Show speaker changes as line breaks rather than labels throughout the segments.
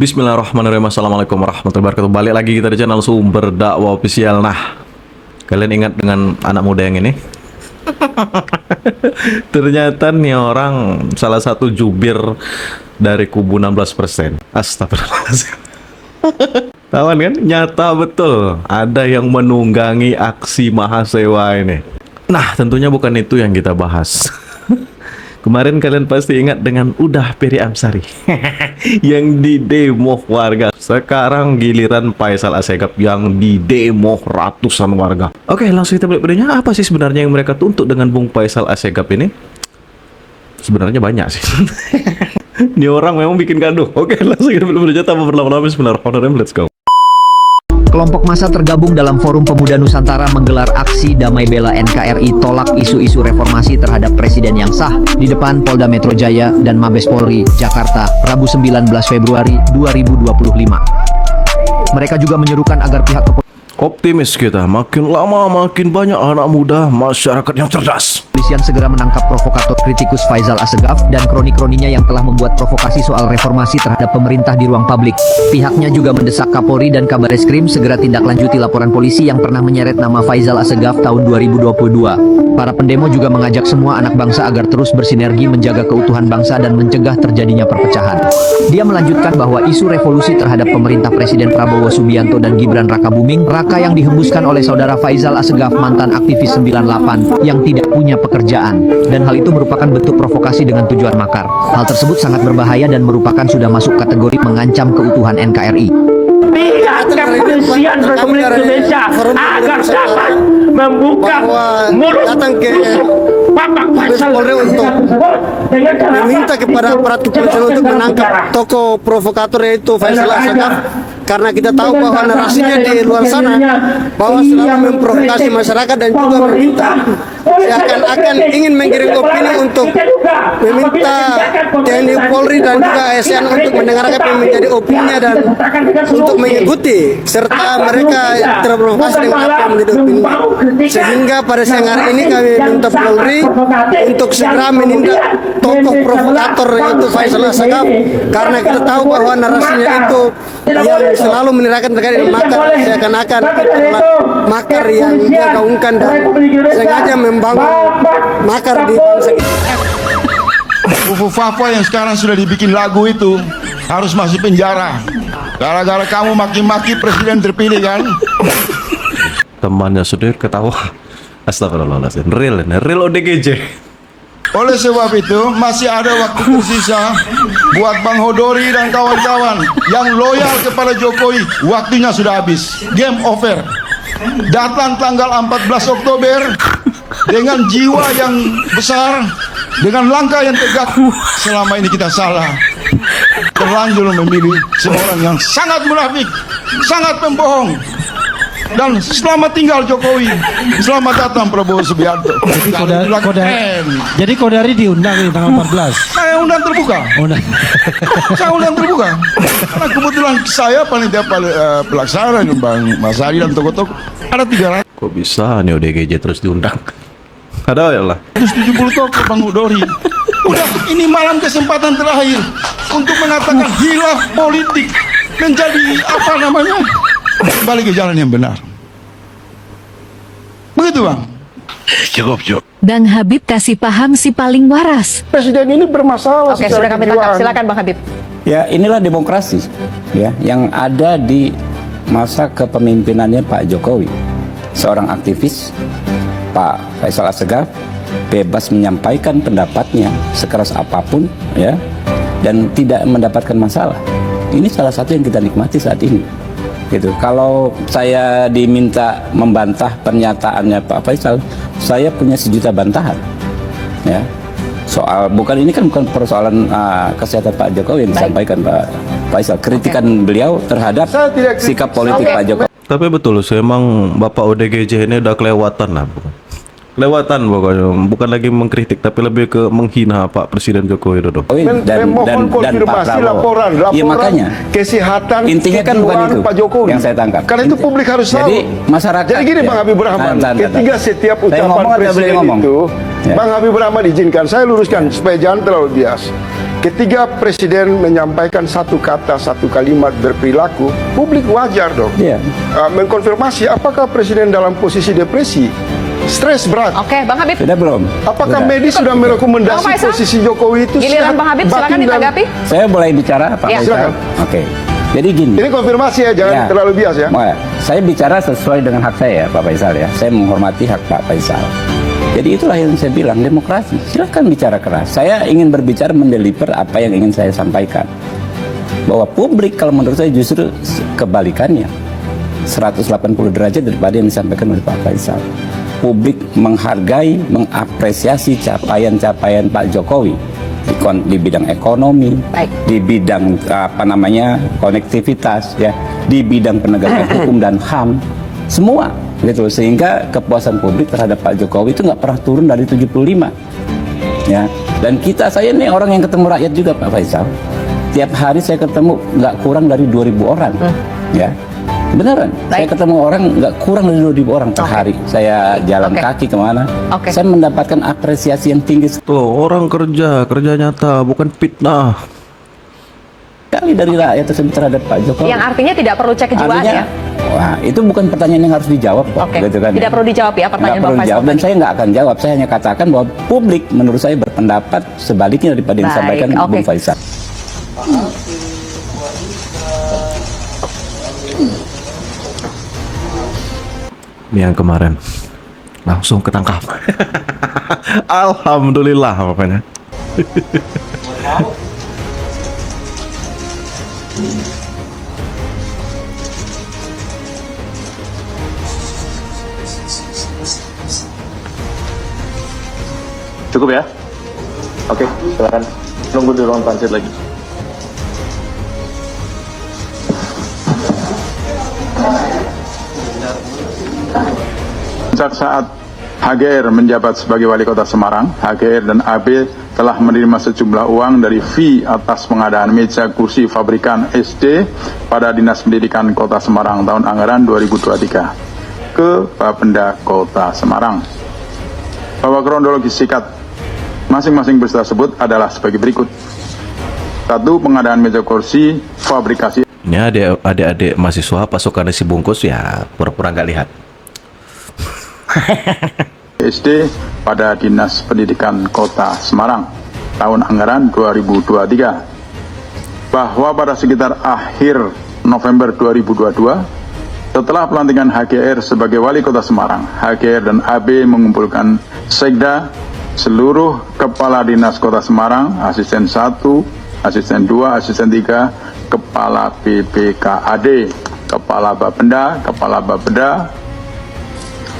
Bismillahirrahmanirrahim. Assalamualaikum warahmatullahi wabarakatuh. Balik lagi kita di channel Sumber Dakwah Official. Nah, kalian ingat dengan anak muda yang ini? Ternyata nih orang salah satu jubir dari kubu 16%. Astagfirullahaladzim. Tawan kan? Nyata betul ada yang menunggangi aksi mahasiswa ini. Nah, tentunya bukan itu yang kita bahas. Kemarin kalian pasti ingat dengan Udah Peri Amsari yang di demo warga. Sekarang giliran Faisal Assegaf yang di demo ratusan warga. Oke, langsung kita balik videonya. Apa sih sebenarnya yang mereka tuntut dengan Bung Faisal Assegaf ini? Sebenarnya banyak sih. Ini orang memang bikin gaduh. Oke, langsung kita balik videonya tanpa berlama-lama. Bismillahirrahmanirrahim. Let's go.
Kelompok massa tergabung dalam Forum Pemuda Nusantara menggelar aksi damai bela NKRI tolak isu-isu reformasi terhadap presiden yang sah di depan Polda Metro Jaya dan Mabes Polri, Jakarta, Rabu 19 Februari 2025. Mereka juga menyerukan agar pihak
Optimis kita, makin lama makin banyak anak muda masyarakat yang cerdas.
kepolisian segera menangkap provokator kritikus Faisal Assegaf dan kroni-kroninya yang telah membuat provokasi soal reformasi terhadap pemerintah di ruang publik. Pihaknya juga mendesak Kapolri dan Kabareskrim segera tindak lanjuti laporan polisi yang pernah menyeret nama Faisal Assegaf tahun 2022. Para pendemo juga mengajak semua anak bangsa agar terus bersinergi menjaga keutuhan bangsa dan mencegah terjadinya perpecahan. Dia melanjutkan bahwa isu revolusi terhadap pemerintah Presiden Prabowo Subianto dan Gibran Rakabuming Raka yang dihembuskan oleh saudara Faisal Assegaf, mantan aktivis 98 yang tidak punya pekerjaan, dan hal itu merupakan bentuk provokasi dengan tujuan makar. Hal tersebut sangat berbahaya dan merupakan sudah masuk kategori mengancam keutuhan NKRI.
Pihak kepolisian Republik Indonesia agar dapat membuka mulut Bapak Faisal
untuk meminta kepada aparat kepolisian untuk menangkap tokoh provokator yaitu Faisal Assegaf, karena kita tahu bahwa narasinya di luar sana bahwa selalu memprovokasi masyarakat dan juga meminta seakan-akan ingin menggiring opini untuk meminta TNI Polri dan juga ASN untuk mendengarkan apa yang menjadi opininya dan untuk mengikuti serta mereka terprovokasi dengan apa yang menjadi opini. Sehingga pada siang hari ini kami minta Polri untuk segera menindak tokoh provokator yaitu Faisal Assegaf, karena kita tahu bahwa narasinya itu yang selalu menirakan terkait dengan makar, seakan-akan makar yang dia gaungkan dan sengaja membangun makar di bangsa kita.
Fufu-Fafa yang sekarang sudah dibikin lagu itu harus masuk penjara gara-gara kamu maki-maki presiden terpilih kan.
Temannya sudah ketawa. Astagfirullahaladzim. Real ODGJ.
Oleh sebab itu masih ada waktu tersisa buat Bang Hodori dan kawan-kawan yang loyal kepada Jokowi. Waktunya sudah habis. Game over. Datang tanggal 14 Oktober dengan jiwa yang besar, dengan langkah yang tegak. Selama ini kita salah, terlanjur memilih seorang yang sangat munafik, sangat pembohong. Dan selamat tinggal Jokowi, selamat datang Prabowo Subianto.
Jadi Kodari diundang di tanggal 14.
Saya undang terbuka. Saya undang terbuka. Karena kebetulan saya panitia pelaksana Bang Mas Ari dan tokoh-tokoh ada 300.
Kok bisa nih ODGJ terus diundang? Ada ya lah.
170 tokoh Bang Hodori. Udah, ini malam kesempatan terakhir untuk mengatakan hilaf politik menjadi apa namanya? Kembali ke jalan yang benar. Begitu Bang.
Cukup.
Bang Habib kasih paham si paling waras.
Presiden ini bermasalah.
Oke, sudah kami tangkap. Silakan Bang Habib.
Ya, inilah demokrasi ya yang ada di masa kepemimpinannya Pak Jokowi. Seorang aktivis, Pak Faisal Assegaf, bebas menyampaikan pendapatnya sekeras apapun ya, dan tidak mendapatkan masalah. Ini salah satu yang kita nikmati saat ini. Gitu. Kalau saya diminta membantah pernyataannya Pak Faisal, saya punya sejuta bantahan. Ya. Soal ini kan bukan persoalan kesehatan Pak Jokowi yang disampaikan Pak Faisal. Kritikan beliau terhadap sikap politik Pak Jokowi.
Tapi betul sih, emang Bapak ODGJ ini udah kelewatan lah, bukan? Kelewatan pokoknya, bukan lagi mengkritik tapi lebih ke menghina Pak Presiden Joko Widodo.
Memohon konfirmasi laporan
Iya, makanya
kesehatan
intinya kan bukan
kejiwaan
itu
Pak Jokowi
yang saya tangkap.
Karena itu publik harus tahu.
Jadi masyarakat.
Jadi gini
ya.
Bang Habibur Rahman, ketika setiap
Saya
ucapan
ngomong,
presiden
ngomong.
itu,
Ya.
Bang Habibur Rahman izinkan saya luruskan supaya jangan terlalu bias. Ketika presiden menyampaikan satu kata, satu kalimat berperilaku, publik wajar dong.
Iya.
Mengkonfirmasi apakah presiden dalam posisi depresi, stres berat.
Oke, Bang Habib.
Sudah belum?
Apakah
Sudah.
medis sudah merekomendasi
Bang Faisal?
posisi Jokowi itu
Giliran
sehat,
Bang Habib, silakan
batin dan-
ditanggapi.
Saya boleh bicara Pak
Ya.
Faisal?
Silakan.
Oke. Jadi gini.
Ini konfirmasi ya, jangan
Ya.
terlalu bias ya.
Saya bicara sesuai dengan hak saya Pak Faisal ya. Saya menghormati hak Pak Faisal. Jadi itulah yang saya bilang, demokrasi. Silakan bicara keras. Saya ingin berbicara mendeliver apa yang ingin saya sampaikan. Bahwa publik kalau menurut saya justru kebalikannya. 180 derajat daripada yang disampaikan oleh Pak Faisal. Publik menghargai, mengapresiasi capaian-capaian Pak Jokowi di bidang ekonomi,
Baik.
di bidang konektivitas, ya, di bidang penegakan hukum dan HAM, semua gitu, sehingga kepuasan publik terhadap Pak Jokowi itu nggak pernah turun dari 75, ya. Dan saya ini orang yang ketemu rakyat juga Pak Faisal. Tiap hari saya ketemu nggak kurang dari 2.000 orang, ya. Beneran, saya ketemu orang nggak kurang dari 2.000 orang per hari. Saya jalan kaki kemana, saya mendapatkan apresiasi yang tinggi
Tuh, orang kerja nyata, bukan fitnah.
sekali dari rakyat tersebut terhadap Pak Jokowi.
Yang artinya tidak perlu cek kejiwaan
Artinya,
ya.
wah, itu bukan pertanyaan yang harus dijawab kok,
Oke.
gitu kan.
Tidak perlu dijawab ya pertanyaan
Nggak
Bang
perlu
Faisal
dijawab, dan
tadi.
saya nggak akan jawab. Saya hanya katakan bahwa publik menurut saya berpendapat sebaliknya daripada yang
Baik,
disampaikan
oke.
Bung Faisal.
Ini yang kemarin langsung ketangkap. Alhamdulillah pokoknya.
Cukup ya? Oke, silakan. Nunggu di ruang transit lagi.
Saat HGR menjabat sebagai wali kota Semarang, HGR dan AB telah menerima sejumlah uang dari fee atas pengadaan meja kursi fabrikan SD pada Dinas Pendidikan Kota Semarang tahun anggaran 2023 ke Bapenda Kota Semarang. Bahwa kronologi sikat masing-masing peristiwa tersebut adalah sebagai berikut. 1. Pengadaan meja kursi fabrikasi.
Ini adik-adik mahasiswa pasukan nasi bungkus ya pura-pura nggak lihat.
SD pada Dinas Pendidikan Kota Semarang tahun anggaran 2023, bahwa pada sekitar akhir November 2022 setelah pelantikan HGR sebagai wali kota Semarang, HGR dan AB mengumpulkan sekda seluruh kepala dinas kota Semarang, asisten 1, asisten 2, asisten 3, kepala PPKAD, kepala Bapenda,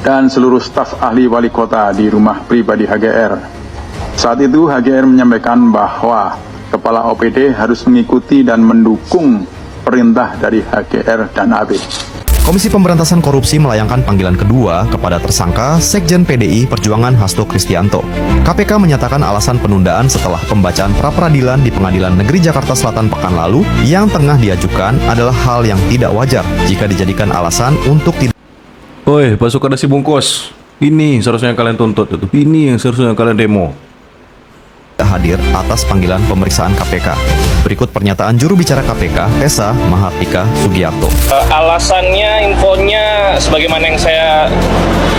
dan seluruh staf ahli wali kota di rumah pribadi HGR. Saat itu HGR menyampaikan bahwa kepala OPD harus mengikuti dan mendukung perintah dari HGR dan AB.
Komisi Pemberantasan Korupsi melayangkan panggilan kedua kepada tersangka Sekjen PDI Perjuangan Hasto Kristianto. KPK menyatakan alasan penundaan setelah pembacaan pra-peradilan di Pengadilan Negeri Jakarta Selatan pekan lalu yang tengah diajukan adalah hal yang tidak wajar jika dijadikan alasan untuk tidak.
Woi, pasukan nasi bungkus. Ini seharusnya kalian tuntut itu. Ini yang seharusnya kalian demo.
Hadir atas panggilan pemeriksaan KPK. Berikut pernyataan juru bicara KPK, Tessa Mahardika Sugiarto.
Alasannya, infonya sebagaimana yang saya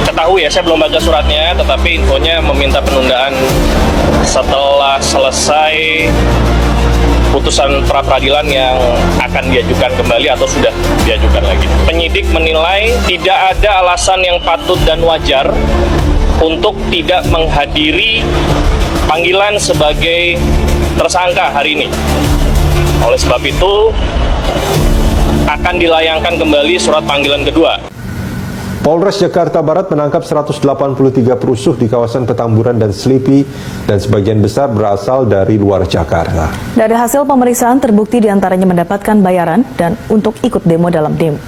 ketahui ya, saya belum baca suratnya, tetapi infonya meminta penundaan setelah selesai putusan pra-peradilan yang akan diajukan kembali atau sudah diajukan lagi. Penyidik menilai tidak ada alasan yang patut dan wajar untuk tidak menghadiri panggilan sebagai tersangka hari ini. Oleh sebab itu, akan dilayangkan kembali surat panggilan kedua.
Polres Jakarta Barat menangkap 183 perusuh di kawasan Petamburan dan Selipi dan sebagian besar berasal dari luar Jakarta.
Dari hasil pemeriksaan terbukti diantaranya mendapatkan bayaran dan untuk ikut demo dalam demo.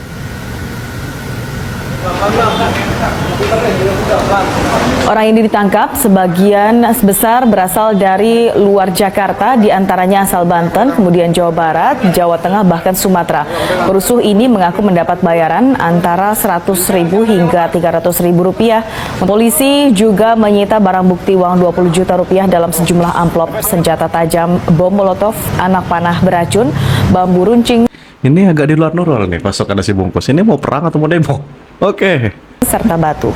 Orang ini ditangkap, sebagian besar berasal dari luar Jakarta, diantaranya asal Banten, kemudian Jawa Barat, Jawa Tengah, bahkan Sumatera. Perusuh ini mengaku mendapat bayaran antara 100.000 hingga 300.000 rupiah. Polisi juga menyita barang bukti uang 20 juta rupiah dalam sejumlah amplop, senjata tajam, bom molotov, anak panah beracun, bambu runcing.
Ini agak di luar normal nih pasokan nasi bungkus. Ini mau perang atau mau demo? Oke.
Serta batu.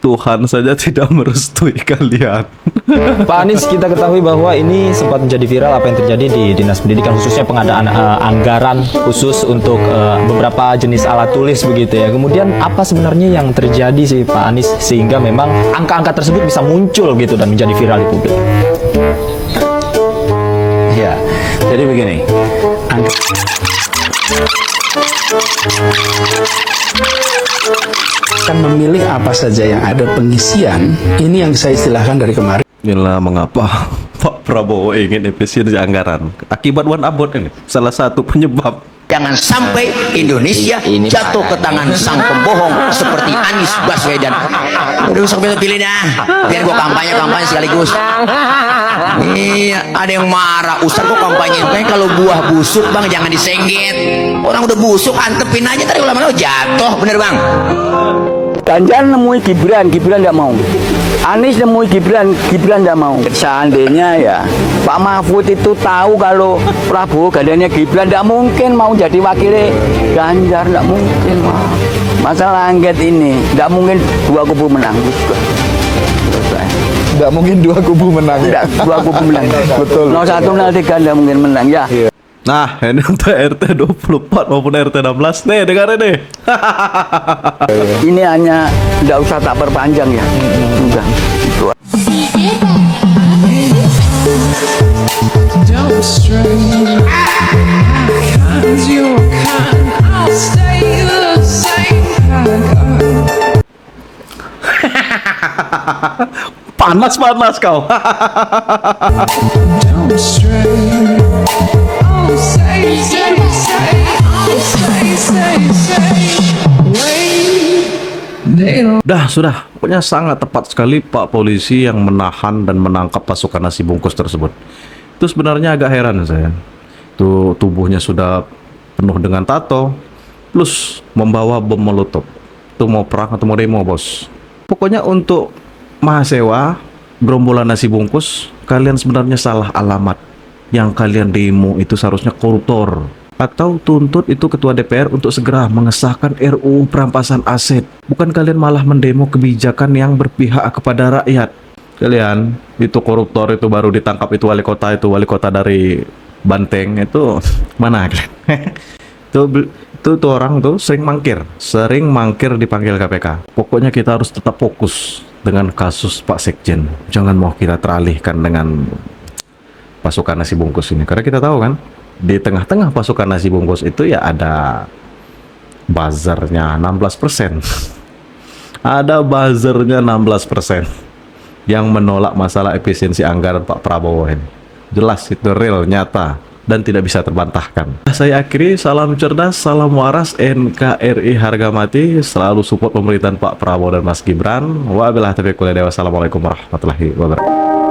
Tuhan saja tidak merestui kalian.
Pak Anies, kita ketahui bahwa ini sempat menjadi viral apa yang terjadi di Dinas Pendidikan, khususnya pengadaan anggaran khusus untuk beberapa jenis alat tulis begitu ya. Kemudian apa sebenarnya yang terjadi sih Pak Anies sehingga memang angka-angka tersebut bisa muncul gitu dan menjadi viral di publik?
Ya, jadi begini.
Akan memilih apa saja yang ada pengisian, ini yang saya istilahkan dari kemarin.
Inilah mengapa Pak Prabowo ingin efisiensi anggaran. Akibat one abot ini salah satu penyebab.
Jangan sampai Indonesia jatuh ke tangan sang pembohong seperti Anies Baswedan. Udah usah pilih dah, biar gua kampanye sekaligus. Iya, ada yang marah. Ustaz kok kampanye? Kalau buah busuk bang jangan disengget. Orang udah busuk antepin aja, tadi lama-lama jatuh, bener bang.
Ganjar nemui Gibran tidak mau. Anies nemui Gibran tidak mau. Seandainya ya Pak Mahfud itu tahu kalau Prabowo gandanya Gibran, tidak mungkin mau jadi wakilnya Ganjar, tidak mungkin. Masalah angket ini tidak mungkin dua kubu menang.
Tidak mungkin dua kubu menang.
Tidak, dua kubu menang.
Betul.
01, 03 tidak mungkin menang ya.
Nah, ini untuk RT 24 maupun RT 16 nih, dengarin nih.
Ini hanya tidak usah tak perpanjang ya. Sudah.
Panas kau. Sudah. Pokoknya sangat tepat sekali Pak polisi yang menahan dan menangkap pasukan nasi bungkus tersebut. Itu sebenarnya agak heran saya. Itu tubuhnya sudah penuh dengan tato, plus membawa bom molotov. Itu mau perang atau mau demo, bos? Pokoknya untuk mahasiswa gerombolan nasi bungkus, kalian sebenarnya salah alamat. Yang kalian demo itu seharusnya koruptor. Atau tuntut itu ketua DPR untuk segera mengesahkan RUU perampasan aset. Bukan kalian malah mendemo kebijakan yang berpihak kepada rakyat. Kalian itu koruptor, itu baru ditangkap itu wali kota dari Banteng itu mana kalian? itu orang tuh sering mangkir dipanggil KPK. Pokoknya kita harus tetap fokus dengan kasus Pak Sekjen. Jangan mau kita teralihkan dengan pasukan nasi bungkus ini, karena kita tahu kan di tengah-tengah pasukan nasi bungkus itu ya ada buzzernya 16%. Ada buzzernya 16% yang menolak masalah efisiensi anggaran Pak Prabowo ini. Jelas itu real, nyata, dan tidak bisa terbantahkan. Saya akhiri, salam cerdas, salam waras, NKRI harga mati, selalu support pemerintahan Pak Prabowo dan Mas Gibran. Wabillahi taufiq wal hidayah. Wassalamualaikum warahmatullahi wabarakatuh.